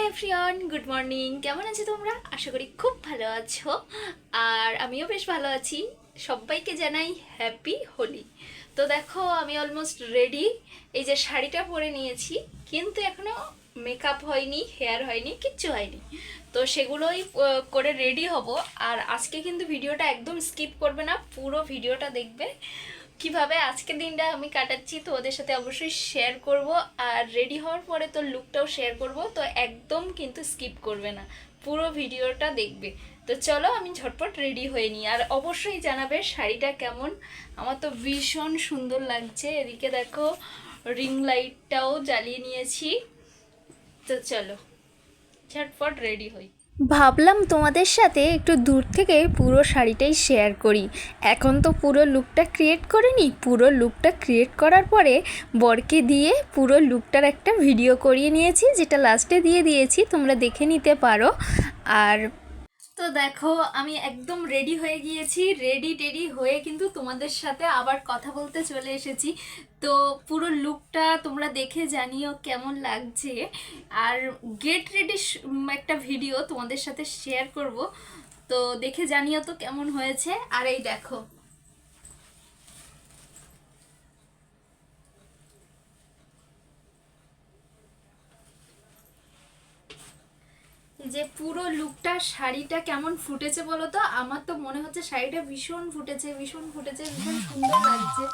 Everyone, good morning. কেমন আছো তোমরা? আশা করি খুব ভালো আছো, আর আমিও বেশ ভালো আছি। সবাইকে জানাই হ্যাপি হোলি। তো দেখো, আমি অলমোস্ট রেডি। এই যে শাড়িটা পরে নিয়েছি, কিন্তু এখনো মেকআপ হয়নি, হেয়ার হয়নি, কিচ্ছু হয়নি। তো সেগুলোই করে রেডি হব। আর আজকে কিন্তু ভিডিওটা একদম স্কিপ করবে না, পুরো ভিডিওটা দেখবে। কিভাবে আজকের দিনটা আমি কাটাচ্ছি তো ওদের সাথে অবশ্যই শেয়ার করব। আর রেডি হওয়ার পরে তো লুকটাও শেয়ার করব, তো একদম কিন্তু স্কিপ করবে না, পুরো ভিডিওটা দেখবে। তো চলো আমি ঝটপট রেডি হয়ে নিই, আর অবশ্যই জানাবে শাড়িটা কেমন। আমার তো ভীষণ সুন্দর লাগছে। এদিকে দেখো, রিং লাইটটাও জ্বালিয়ে নিয়েছি। তো চলো ঝটপট রেডি হই। ভাবলাম তোমাদের সাথে একটু দূর থেকে পুরো শাড়িটাই শেয়ার করি। এখন তো পুরো লুকটা ক্রিয়েট করিনি, পুরো লুকটা ক্রিয়েট করার পরে বরকে দিয়ে পুরো লুকটার একটা ভিডিও করিয়ে নিয়েছি, যেটা লাস্টে দিয়ে দিয়েছি, তোমরা দেখে নিতে পারো। আর তো দেখো, আমি একদম রেডি হয়ে গিয়েছি। রেডি হয়ে কিন্তু তোমাদের সাথে আবার কথা বলতে চলে এসেছি। তো পুরো লুকটা তোমরা দেখে জানিও কেমন লাগছে। আর গেট রেডি একটা ভিডিও তোমাদের সাথে শেয়ার করব, তো দেখে জানিও তো কেমন হয়েছে। আর এই দেখো, যে পুরো লুকটা, শাড়িটা কেমন ফুটেছে বলো তো? আমার তো মনে হচ্ছে শাড়িটা ভীষণ ফুটেছে, ভীষণ ফুটেছে, ভীষণ সুন্দর লাগছে।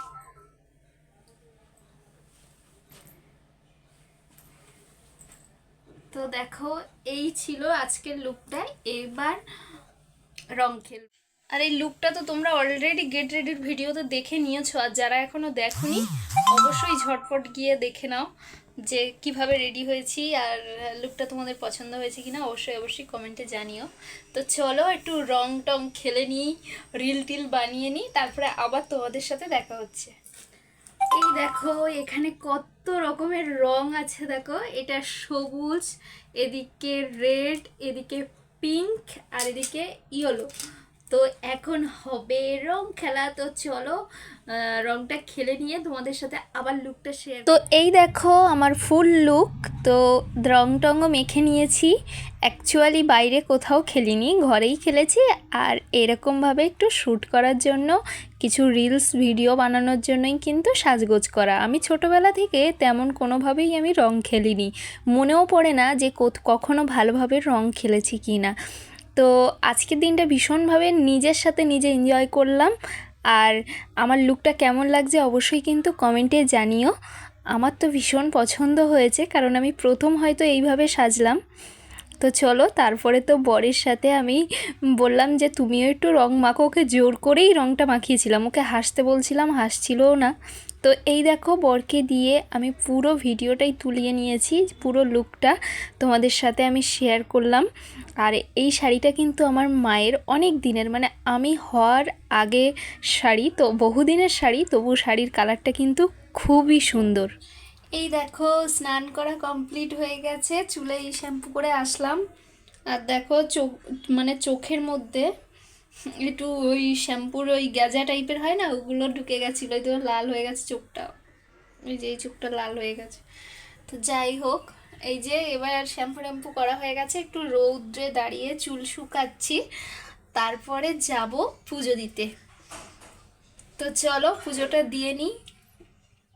তো দেখো, এই ছিল আজকের লুকটা। এবার রং খেল। আর এই লুকটা তো তোমরা অলরেডি গেট রেডির ভিডিওতে দেখে নিয়েছো, আর যারা এখনো দেখোনি অবশ্যই ঝটপট গিয়ে দেখে নাও যে কিভাবে রেডি হয়েছি, আর লুকটা তোমাদের পছন্দ হয়েছে কিনা অবশ্যই কমেন্টে জানিও। তো চলো একটু রং টং খেলে নিই, রিল টিল বানিয়ে নিই, তারপরে আবার তোমাদের সাথে দেখা হচ্ছে। এই দেখো, এখানে কত রকমের রং আছে। দেখো, এটা সবুজ, এদিকে রেড, এদিকে পিঙ্ক, আর এদিকে ইয়েলো। তো এখন হবে রং খেলা। তো চলো রংটা খেলে নিয়ে তোমাদের সাথে আবার লুকটা শেয়ার। তো এই দেখো আমার ফুল লুক। তো রং টংও মেখে নিয়েছি। অ্যাকচুয়ালি বাইরে কোথাও খেলিনি, ঘরেই খেলেছি। আর এরকমভাবে একটু শ্যুট করার জন্য, কিছু রিলস ভিডিও বানানোর জন্যই কিন্তু সাজগোজ করা। আমি ছোটোবেলা থেকে তেমন কোনোভাবেই আমি রং খেলিনি, মনেও পড়ে না যে কখনো ভালোভাবে রং খেলেছি কি না। তো আজকের দিনটা ভীষণভাবে নিজের সাথে নিজে এনজয় করলাম। আর আমার লুকটা কেমন লাগছে অবশ্যই কিন্তু কমেন্টে জানিও। আমার তো ভীষণ পছন্দ হয়েছে, কারণ আমি প্রথম হয়তো এইভাবে সাজলাম। তো চলো, তারপরে তো বরের সাথে আমি বললাম যে তুমিও একটু রং মাখো। ওকে জোর করেই রংটা মাখিয়েছিলাম, ওকে হাসতে বলছিলাম, হাসছিলও না। তো এই দেখো, বরকে দিয়ে আমি পুরো ভিডিওটাই তুলিয়ে নিয়েছি, পুরো লুকটা তোমাদের সাথে আমি শেয়ার করলাম। আর এই শাড়িটা কিন্তু আমার মায়ের অনেক দিনের, মানে আমি হওয়ার আগে শাড়ি, তো বহুদিনের শাড়ি, তবু শাড়ির কালারটা কিন্তু খুবই সুন্দর। এই দেখো, স্নান করা কমপ্লিট হয়ে গেছে, চুলে এই শ্যাম্পু করে আসলাম। আর দেখো মানে চোখের মধ্যে একটু ওই শ্যাম্পুর ওই গ্যাজা টাইপের হয় না, ওগুলো ঢুকে গেছিলো, তো লাল হয়ে গেছে চোখটা। এই যে এই চোখটা লাল হয়ে গেছে। তো যাই হোক, এই যে এবার শ্যাম্পু ট্যাম্পু করা হয়ে গেছে, একটু রৌদ্রে দাঁড়িয়ে চুল শুকাচ্ছি, তারপরে যাব পুজো দিতে। তো চলো পুজোটা দিয়ে নিই।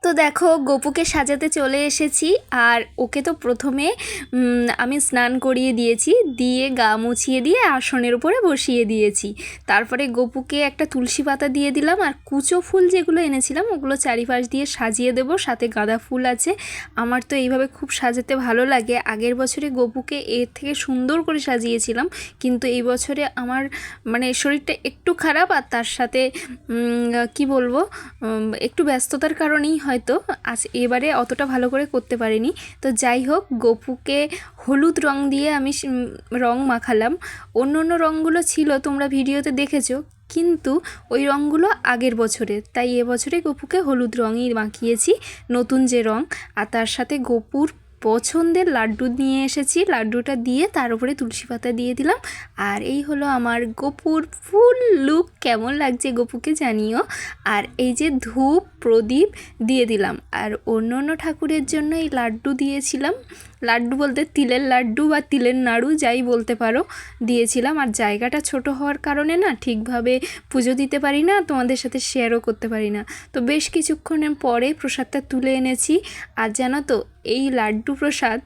তো দেখো, গপুকে সাজাতে চলে এসেছি। আর ওকে তো প্রথমে আমি স্নান করিয়ে দিয়েছি, দিয়ে গা মুছিয়ে দিয়ে আসনের উপরে বসিয়ে দিয়েছি। তারপরে গপুকে একটা তুলসী পাতা দিয়ে দিলাম, আর কুচো ফুল যেগুলো এনেছিলাম ওগুলো চারিপাশ দিয়ে সাজিয়ে দেবো, সাথে গাঁদা ফুল আছে। আমার তো এইভাবে খুব সাজাতে ভালো লাগে। আগের বছরে গপুকে এর থেকে সুন্দর করে সাজিয়েছিলাম, কিন্তু এই বছরে আমার মানে শরীরটা একটু খারাপ, আর তার সাথে কি বলবো, একটু ব্যস্ততার কারণেই হয়তো আজ এবারে অতটা ভালো করে করতে পারিনি। তো যাই হোক, গপুকে হলুদ রং দিয়ে আমি রং মাখালাম। অন্য অন্য রঙগুলো ছিল, তোমরা ভিডিওতে দেখেছো, কিন্তু ওই রঙগুলো আগের বছরের, তাই এবছরে গপুকে হলুদ রঙই মাখিয়েছি, নতুন যে রং। আর তার সাথে গপুর পছন্দের লাড্ডু নিয়ে এসেছি, লাড্ডুটা দিয়ে তার উপরে তুলসী পাতা দিয়ে দিলাম। আর এই হলো আমার গপুর ফুল লুক। কেমন লাগছে গপুকে জানিও। আর এই যে ধূপ প্রদীপ দিয়ে দিলাম, আর অন্য অন্য ঠাকুরের জন্য এই লাড্ডু দিয়েছিলাম, লাড্ডু বলতে তিলের লাড্ডু বা তিলের নাড়ু যাই বলতে পারো দিয়েছিলাম। আর জায়গাটা ছোট হওয়ার কারণে না ঠিকভাবে পুজো দিতে পারি না, তোমাদের সাথে শেয়ারও করতে পারি না। তো বেশ কিছুক্ষণের পরে প্রসাদটা তুলে এনেছি। আর জানো তো এই লাড্ডু প্রসাদ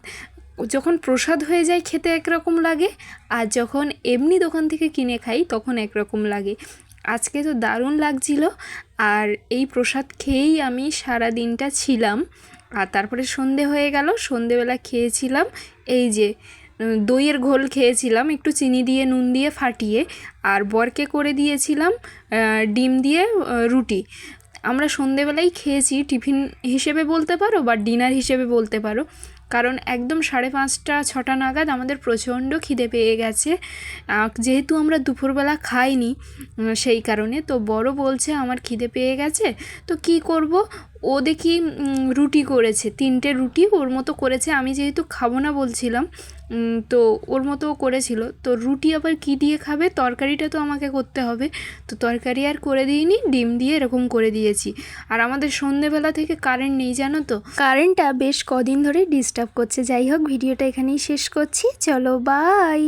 যখন প্রসাদ হয়ে যায় খেতে একরকম লাগে, আর যখন এমনি দোকান থেকে কিনে খাই তখন একরকম লাগে। আজকে তো দারুণ লাগছিল। আর এই প্রসাদ খেয়েই আমি সারা দিনটা ছিলাম। আর তারপরে সন্ধে হয়ে গেল, সন্ধেবেলা খেয়েছিলাম এই যে দইয়ের ঘোল খেয়েছিলাম একটু চিনি দিয়ে নুন দিয়ে ফাটিয়ে। আর বরকে করে দিয়েছিলাম ডিম দিয়ে রুটি। আমরা সন্ধেবেলাই খেয়েছি, টিফিন হিসেবে বলতে পারো বা ডিনার হিসেবে বলতে পারো, কারণ একদম 5:30 6টা নাগাদ আমাদের প্রচণ্ড খিদে পেয়ে গেছে। যেহেতু আমরা দুপুরবেলা খাইনি সেই কারণে। তো বড় বলছে আমার খিদে পেয়ে গেছে, তো কি করব, ও দেখি রুটি করেছে, 3টে রুটি ওর মতো করেছে। আমি যেহেতু খাবো না বলছিলাম, তো ওর মতো করেছিল। তো রুটি আবার কি দিয়ে খাবে, তরকারিটা তো আমাকে করতে হবে। তো তরকারি আর করে দিইনি, ডিম দিয়ে এরকম করে দিয়েছি। আর আমাদের সন্ধেবেলা থেকে কারেন্ট নেই জানো তো, কারেন্টটা বেশ কদিন ধরে ডিস্টার্ব করছে। যাই হোক, ভিডিওটা এখানেই শেষ করছি, চলো বাই।